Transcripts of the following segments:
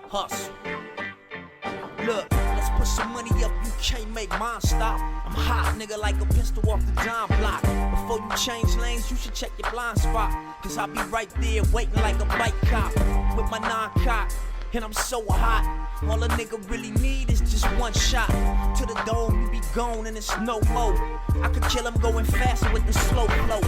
Hustle. Look, let's put some money up, you can't make mine stop. I'm hot, nigga, like a pistol off the dime block. Before you change lanes, you should check your blind spot. Cause I'll be right there waiting like a bike cop. With my non-cock, and I'm so hot. All a nigga really need is just one shot. To the dome, you be gone and it's no more. I could kill him going faster with the slow flow.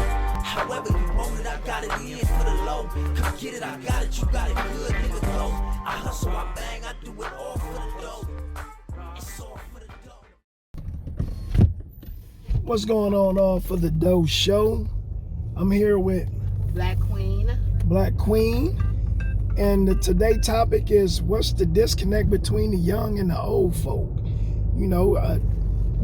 However you want it, I got it in for the low. Come get it, I got it, you got it good, nigga, go. I hustle, I bang, I do it all for the dough. It's all for the dough. What's going on, All for the Doe show? I'm here with Black Queen. And today's topic is what's the disconnect between the young and the old folk? You know,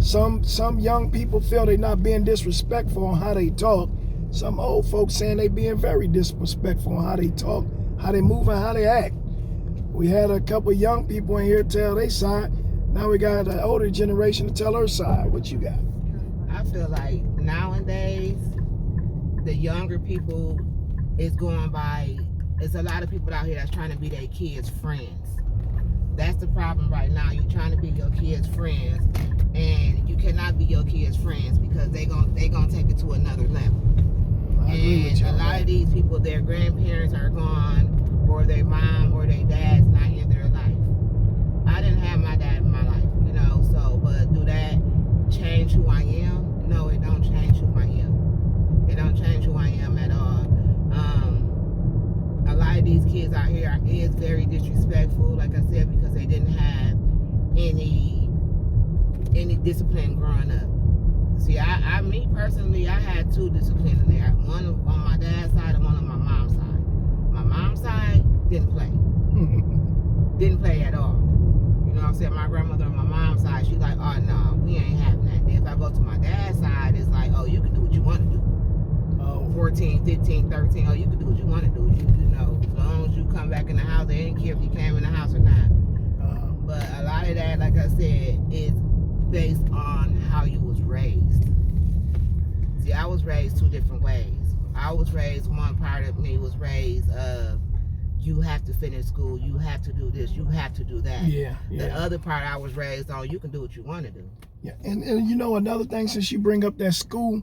some young people feel they're not being disrespectful on how they talk. Some old folks saying they being very disrespectful on how they talk, how they move, and how they act. We had a couple young people in here tell their side. Now we got the older generation to tell her side. What you got? I feel like nowadays, the younger people is going by, there's a lot of people out here that's trying to be their kids' friends. That's the problem right now. You're trying to be your kids' friends, and you cannot be your kids' friends because they gonna take it to another level. And a lot of these people, their grandparents are gone, or their mom or their dad's not in their life. I didn't have my dad in my life, you know, so, but do that change who I am? No, it don't change who I am. It don't change who I am at all. A lot of these kids out here is very disrespectful, like I said, because they didn't have any discipline growing up. See, me personally, I had two disciplines in there. One on my dad's side and one on my mom's side. My mom's side didn't play. Didn't play at all. You know what I'm saying? My grandmother on my mom's side, she's like, oh no, we ain't having that. Then if I go to my dad's side, it's like, oh, you can do what you want to do. 14, 15, 13, oh, you can do what you want to do. You know, as long as you come back in the house, they didn't care if you came in the house or not. But a lot of that, like I said, is based on how you was raised. See, I was raised two different ways. I was raised, one part of me was raised of, you have to finish school, you have to do this, you have to do that. Yeah. The other part I was raised on, you can do what you want to do. Yeah, and you know another thing, since you bring up that school,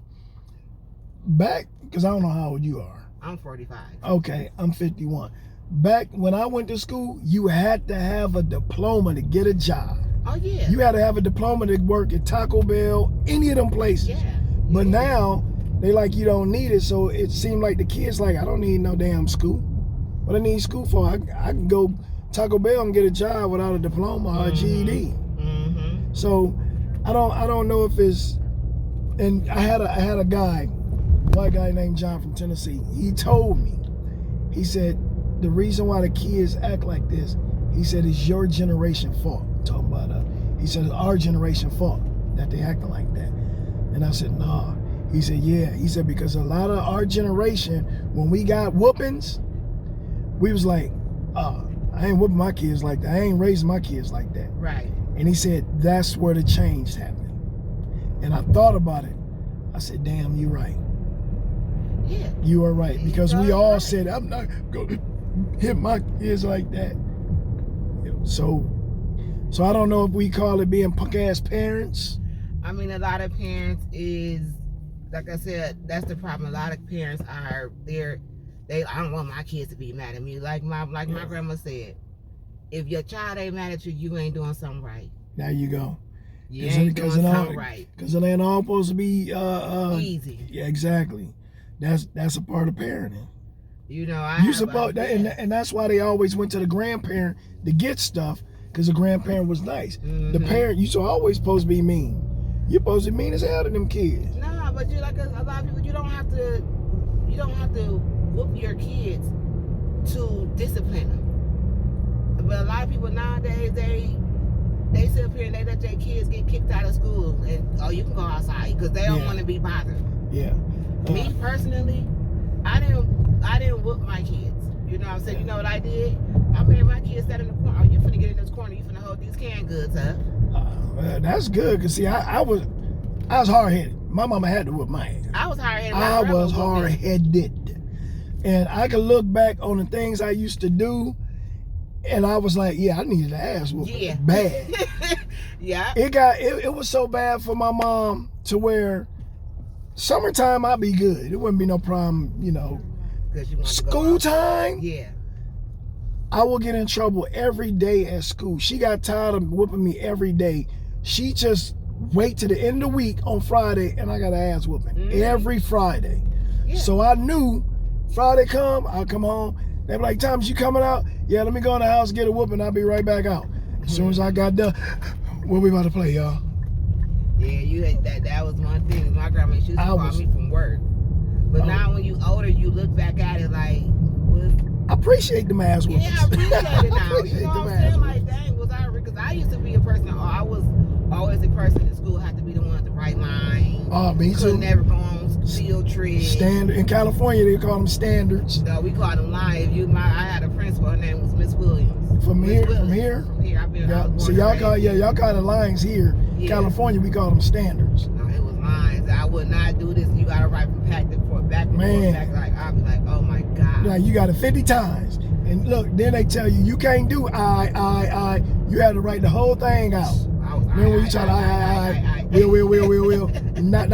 back, because I don't know how old you are. I'm 45. Okay, I'm 51. Back when I went to school, you had to have a diploma to get a job. Oh, yeah. You had to have a diploma to work at Taco Bell, any of them places. Yeah. But now, they like, you don't need it, so it seemed like the kids like, I don't need no damn school. What I need school for? I can go Taco Bell and get a job without a diploma or a GED. Mm-hmm. So I don't know if it's, and I had a guy, white guy named John from Tennessee. He told me, he said, the reason why the kids act like this, he said, it's your generation fault. Talking about, he said, it's our generation fault that they acting like that. And I said, nah. He said, yeah. He said, because a lot of our generation, when we got whoopings, we was like, I ain't whooping my kids like that. I ain't raising my kids like that. Right. And he said, that's where the change happened. And I thought about it. I said, damn, you're right. Yeah. You are right. Because we all right. said, I'm not going to hit my kids like that. So I don't know if we call it being punk-ass parents. I mean, a lot of parents is, like I said, that's the problem. A lot of parents are, I don't want my kids to be mad at me. Like my grandma said, if your child ain't mad at you, you ain't doing something right. There you go. You ain't doing something right. Because it ain't all supposed to be easy. Yeah, exactly. That's a part of parenting. You know, and that's why they always went to the grandparent to get stuff, because the grandparent was nice. Mm-hmm. The parent, you always supposed to be mean. You're supposed to be mean as hell to them kids. Nah, but you like a lot of people, you don't have to whoop your kids to discipline them. But a lot of people nowadays, they sit up here and they let their kids get kicked out of school, and you can go outside because they don't want to be bothered. Yeah. Me personally, I didn't whoop my kids. You know what I'm saying? You know what I did? I made my kids sit in the corner. Oh, you finna get in this corner. You finna hold these canned goods up. That's good, because see, I was hard-headed. My mama had to whoop my ass. I was hard-headed. I was hard-headed. And I can look back on the things I used to do, and I was like, yeah, I needed an ass whooping. Yeah. Bad. Yeah. It was so bad for my mom to where summertime I'd be good. It wouldn't be no problem, you know. 'Cause you wanted to go School out. time, Yeah. I will get in trouble every day at school. She got tired of whooping me every day. She just wait to the end of the week on Friday, and I got an ass whooping every Friday. Yeah. So I knew Friday come, I'll come home. They be like, Thomas, you coming out? Yeah, let me go in the house, get a whooping, I'll be right back out. As soon as I got done, what we about to play, y'all? Yeah, you had that was one thing. My grandma used to call me from work. But now when you older, you look back at it like, I appreciate the ass whoopings. yeah, I appreciate it now. Appreciate You know what them I'm saying? ass Like, dang, was I? Because I used to be a person. I was always the person in school had to be the one at the right line. Oh, me too. Could never go on field trips. Standard in California, they call them standards. No, we called them lines. I had a principal. Her name was Miss Williams. From Miss here, Williams. from here. From here. I've been. Yeah. I was So born y'all and call raised. y'all call the lines here. Yeah. California, we call them standards. No, it was lines. I would not do this. You gotta write from back and forth, back and Man. forth, back. Like I'd be like, oh my god. Now you got it 50 times. And look, then they tell you can't do I. You had to write the whole thing out. I was, Then when you try to I, will, not.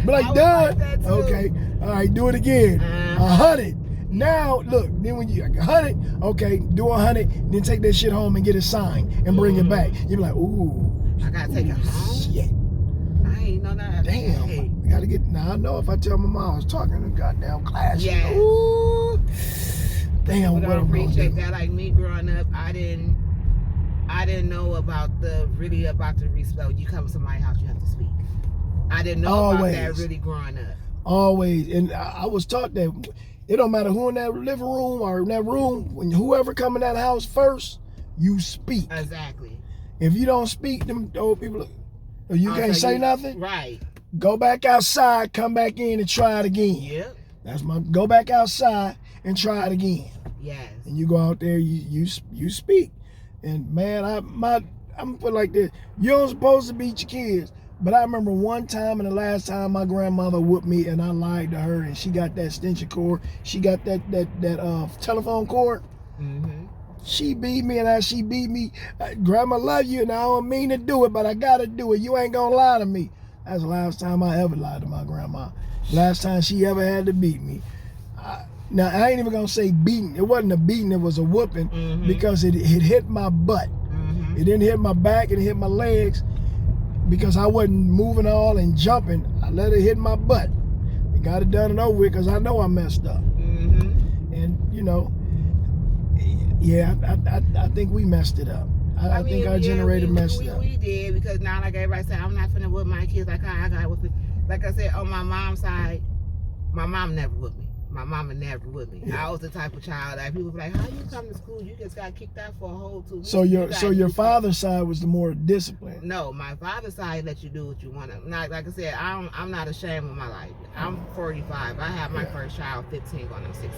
But like, I was done. like that too. Okay, all right, do it again. 100. Now, look, then when you 100, okay, do 100, then take that shit home and get it signed and bring it back. You be like, ooh. I gotta take it home. Shit. I ain't know that. Damn. Hey. I gotta get. Now I know if I tell my mom I was talking in goddamn class. Yeah. Ooh. Damn. But What I I'm gonna appreciate do. that. Like me growing up, I didn't know about the respect. You come to somebody's house, you have to speak. I didn't know about that really growing up. Always. And I was taught that it don't matter who in that living room or in that room, when whoever come in that house first, you speak. Exactly. If you don't speak, them old people, you can't say nothing. Right. Go back outside, come back in and try it again. Yep. That's go back outside and try it again. Yes. And you go out there, you speak. And man, I'm gonna put it like this. You don't supposed to beat your kids. But I remember one time and the last time my grandmother whooped me and I lied to her and she got that extension cord. She got that telephone cord. Mm-hmm. She beat me and as she beat me, Grandma love you and I don't mean to do it, but I gotta do it. You ain't gonna lie to me. That's the last time I ever lied to my grandma. Last time she ever had to beat me. Now, I ain't even gonna say beating. It wasn't a beating, it was a whooping because it hit my butt. Mm-hmm. It didn't hit my back, it hit my legs because I wasn't moving all and jumping. I let it hit my butt. I got it done and over with because I know I messed up. Mm-hmm. And, you know, yeah, I think we messed it up. I think our generation messed it up. We did because now, like everybody said, I'm not finna whip my kids like I got whipped. Like I said, on my mom's side, my mom never whipped me. My mama never whipped me. Yeah. I was the type of child that people be like, how you come to school? You just got kicked out for a whole 2 weeks. So your father's side was the more disciplined. No, my father's side let you do what you want to. Not like I said, I'm not ashamed of my life. I'm 45. I had my first child 15 going on 16.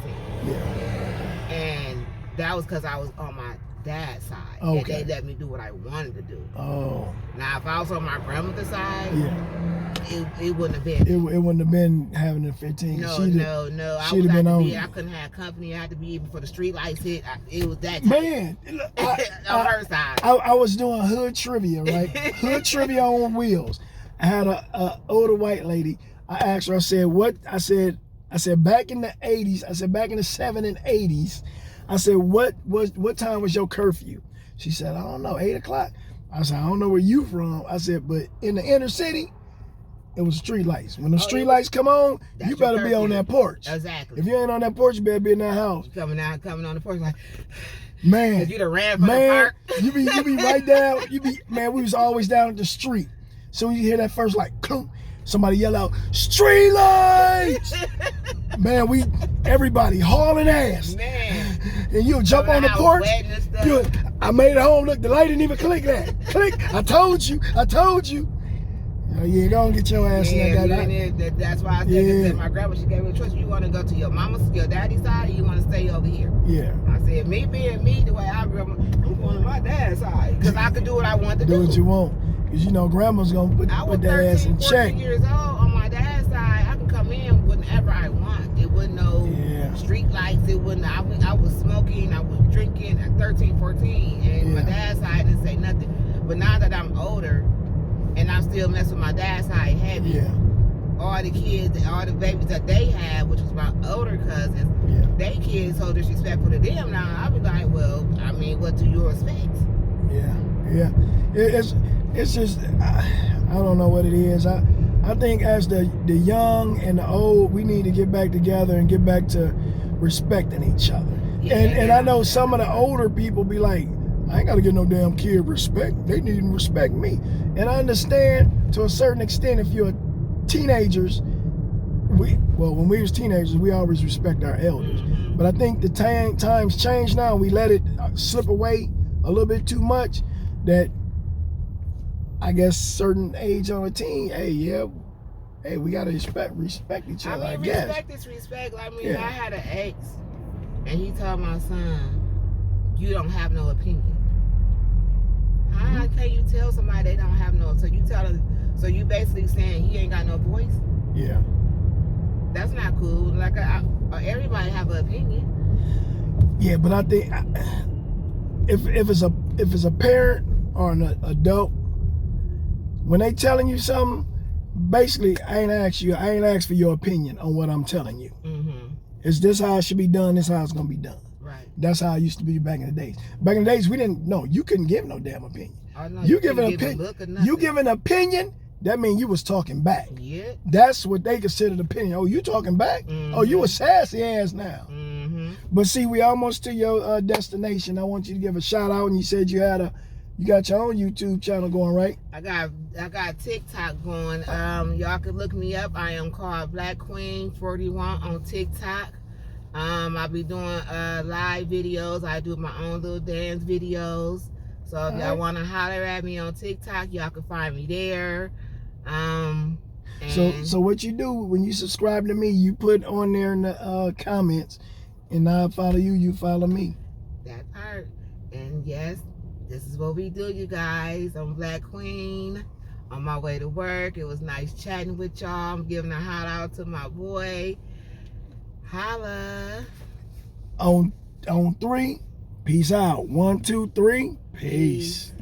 Yeah. And that was because I was on my dad's side. Okay. And they let me do what I wanted to do. Oh. Now, if I was on my grandmother's side, it wouldn't have been. It wouldn't have been having a 15. No. She'd have been on. I couldn't have company. I had to be even for the street lights hit. It was that. Man, on her side. I was doing hood trivia, right? Hood trivia on wheels. I had a older white lady. I asked her. I said, "What?" I said, back in the 80s. I said, back in the 70s and 80s. I said, what time was your curfew? She said, I don't know, 8 o'clock. I said, I don't know where you from. I said, but in the inner city, it was street lights. When the street lights come on, you better be on that porch. Exactly. If you ain't on that porch, you better be in that house. You coming on the porch like, man. If you'd have ran from the park. you be right down. We was always down at the street. So you hear that first like, clunk, somebody yell out, street lights! Man, everybody hauling ass. Man. And you'll jump on the porch. I made it home. Look, the light didn't even click that. Click. I told you. Yeah, go and get your ass in that. That's why I said my grandma, she gave me a choice. You want to go to your daddy's side, or you want to stay over here? Yeah. I said, me being me, the way I grew up, I'm going to my dad's side. Because I could do what I want to do. Do what you want. Because you know grandma's going to put that ass in check. I was 13, 14 years old on my dad's side. I could come in whenever I want. It smoking, I was drinking at 13, 14, and my dad's side didn't say nothing. But now that I'm older, and I'm still messing with my dad's side heavy, Yeah. all the kids, all the babies that they had, which was my older cousins, they kids so disrespectful to them now. I be like, well, I mean, what do you expect? Yeah. It's just I don't know what it is. I think as the young and the old, we need to get back together and get back to respecting each other. And I know some of the older people be like, I ain't gotta give no damn kid respect. They need to respect me. And I understand to a certain extent if you're teenagers, when we was teenagers, we always respect our elders. Mm-hmm. But I think the times change now. We let it slip away a little bit too much. That I guess certain age on a teen, hey, we gotta respect each other. I guess. Respect is respect. I mean, I had an ex, and he told my son, "You don't have no opinion." How can you tell somebody they don't have no? So you tell them. So you basically saying he ain't got no voice? Yeah. That's not cool. Like everybody have an opinion. Yeah, but I think if it's a parent or an adult, when they telling you something, basically I ain't asked for your opinion on what I'm telling you. Mm-hmm. Is this how it should be done? This how it's gonna be done. Right. That's how it used to be back in the days. Back in the days, we didn't know. You couldn't give no damn opinion. Oh, no, you give an opinion. You give an opinion. That means you was talking back. Yeah. That's what they considered opinion. Oh, you talking back? Mm-hmm. Oh, you a sassy ass now. Mm-hmm. But see, we almost to your destination. I want you to give a shout out. And you said you got your own YouTube channel going, right? I got TikTok going. Y'all can look me up. I am called Black Queen 41 on TikTok. I'll be doing live videos. I do my own little dance videos. So if y'all want to holler at me on TikTok, y'all can find me there. So what you do when you subscribe to me, you put on there in the comments, and I follow you, you follow me. That part. And yes, this is what we do, you guys. I'm Black Queen. On my way to work. It was nice chatting with y'all. I'm giving a holler out to my boy. Holla. On 3, peace out. 1, 2, 3, peace.